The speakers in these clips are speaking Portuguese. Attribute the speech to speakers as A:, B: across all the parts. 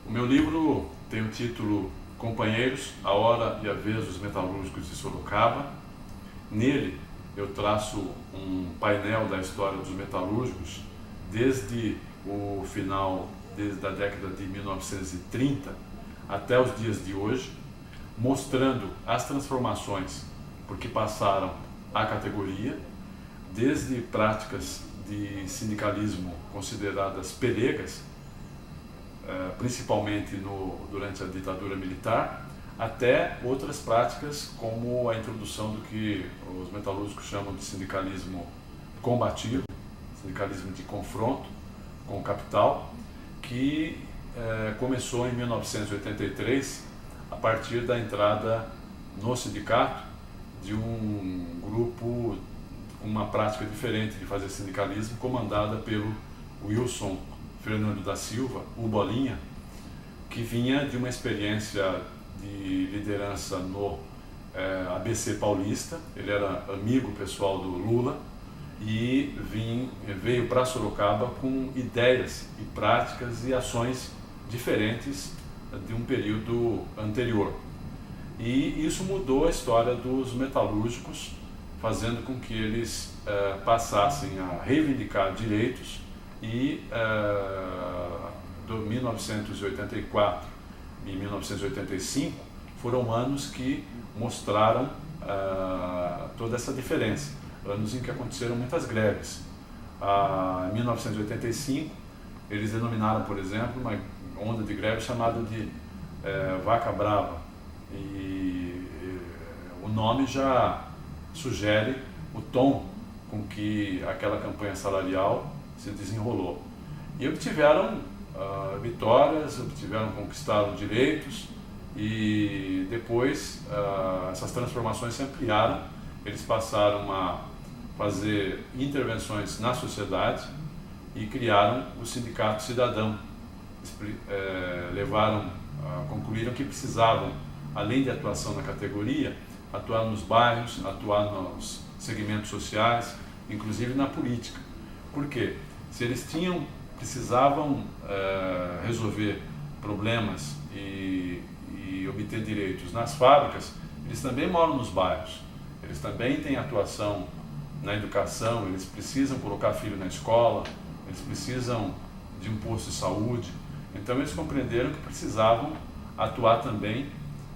A: O meu livro tem o título Companheiros, a hora e a vez dos metalúrgicos de Sorocaba. Nele eu traço um painel da história dos metalúrgicos desde o final, desde a década de 1930 até os dias de hoje, mostrando as transformações por que passaram a categoria, desde práticas de sindicalismo consideradas pelegas, principalmente durante a ditadura militar, até outras práticas como a introdução do que os metalúrgicos chamam de sindicalismo combativo, sindicalismo de confronto com o capital, que começou em 1983 a partir da entrada no sindicato de um grupo com uma prática diferente de fazer sindicalismo, comandada pelo Wilson Fernando da Silva, o Bolinha, que vinha de uma experiência de liderança no ABC Paulista. Ele era amigo pessoal do Lula e veio para Sorocaba com ideias e práticas e ações diferentes de um período anterior. E isso mudou a história dos metalúrgicos, fazendo com que eles passassem a reivindicar direitos e de 1984 e 1985 foram anos que mostraram toda essa diferença, anos em que aconteceram muitas greves. Em 1985 eles denominaram, por exemplo, uma onda de greve chamada de Vaca Brava, e o nome já sugere o tom com que aquela campanha salarial se desenrolou. E obtiveram vitórias, conquistaram direitos, e depois essas transformações se ampliaram. Eles passaram a fazer intervenções na sociedade e criaram o Sindicato Cidadão. Concluíram que precisavam, além de atuação na categoria, atuar nos bairros, atuar nos segmentos sociais, inclusive na política. Por quê? Se eles precisavam resolver problemas e obter direitos nas fábricas, eles também moram nos bairros, eles também têm atuação na educação, eles precisam colocar filho na escola, eles precisam de um posto de saúde. Então eles compreenderam que precisavam atuar também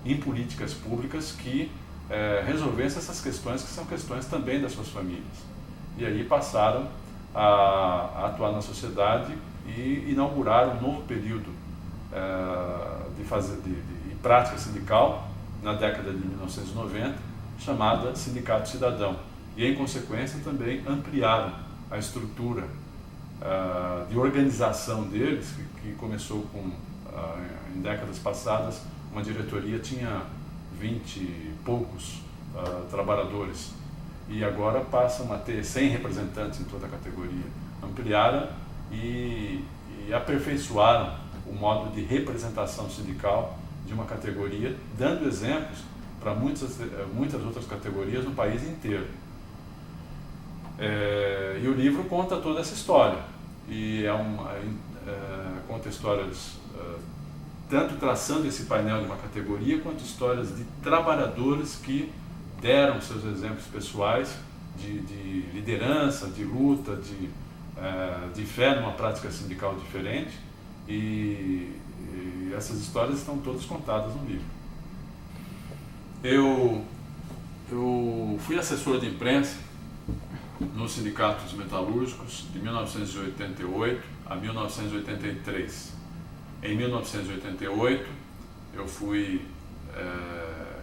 A: em políticas públicas que resolvessem essas questões, que são questões também das suas famílias. E aí passaram a atuar na sociedade e inauguraram um novo período de prática sindical na década de 1990, chamada Sindicato Cidadão. E, em consequência, também ampliaram a estrutura de organização deles, que começou em décadas passadas, uma diretoria tinha 20 e poucos trabalhadores, e agora passam a ter 100 representantes em toda a categoria. Ampliaram e aperfeiçoaram o modo de representação sindical de uma categoria, dando exemplos para muitas outras categorias no país inteiro. E o livro conta toda essa história, e conta histórias tanto traçando esse painel de uma categoria, quanto histórias de trabalhadores que deram seus exemplos pessoais de liderança, de luta, de fé numa prática sindical diferente, e essas histórias estão todas contadas no livro. Eu fui assessor de imprensa no Sindicato dos Metalúrgicos de 1988 a 1983. Em 1988 eu fui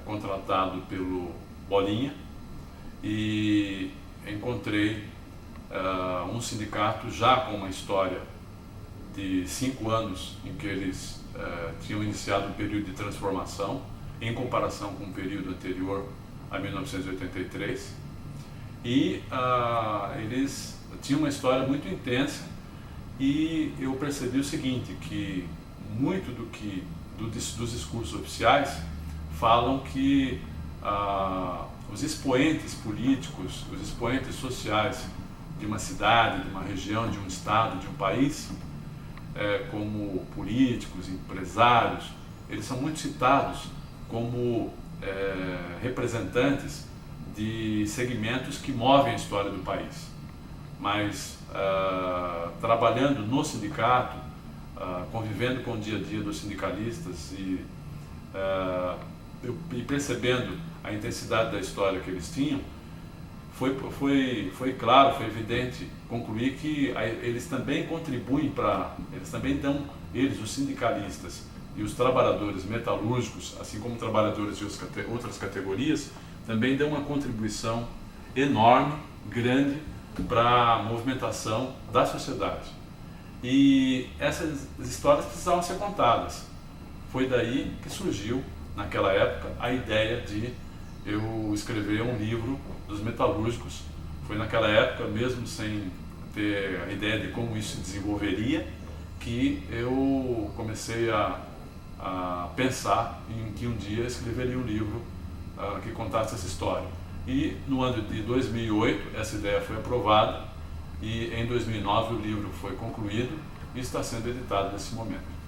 A: contratado pelo Bolinha e encontrei um sindicato já com uma história de 5 anos em que eles tinham iniciado um período de transformação em comparação com o período anterior a 1983, e eles tinham uma história muito intensa, e eu percebi o seguinte, que muito dos discursos oficiais falam que os expoentes políticos, os expoentes sociais de uma cidade, de uma região, de um estado, de um país, como políticos, empresários, eles são muito citados como representantes de segmentos que movem a história do país. Mas trabalhando no sindicato, convivendo com o dia a dia dos sindicalistas e percebendo a intensidade da história que eles tinham, foi claro, foi evidente concluir que eles também contribuem eles, os sindicalistas e os trabalhadores metalúrgicos, assim como trabalhadores de outras categorias, também dão uma contribuição enorme, grande, para a movimentação da sociedade. E essas histórias precisavam ser contadas. Foi daí que surgiu, naquela época, a ideia de eu escrever um livro dos metalúrgicos. Foi naquela época, mesmo sem ter a ideia de como isso se desenvolveria, que eu comecei a pensar em que um dia escreveria um livro que contasse essa história. E no ano de 2008 essa ideia foi aprovada e em 2009 o livro foi concluído e está sendo editado nesse momento.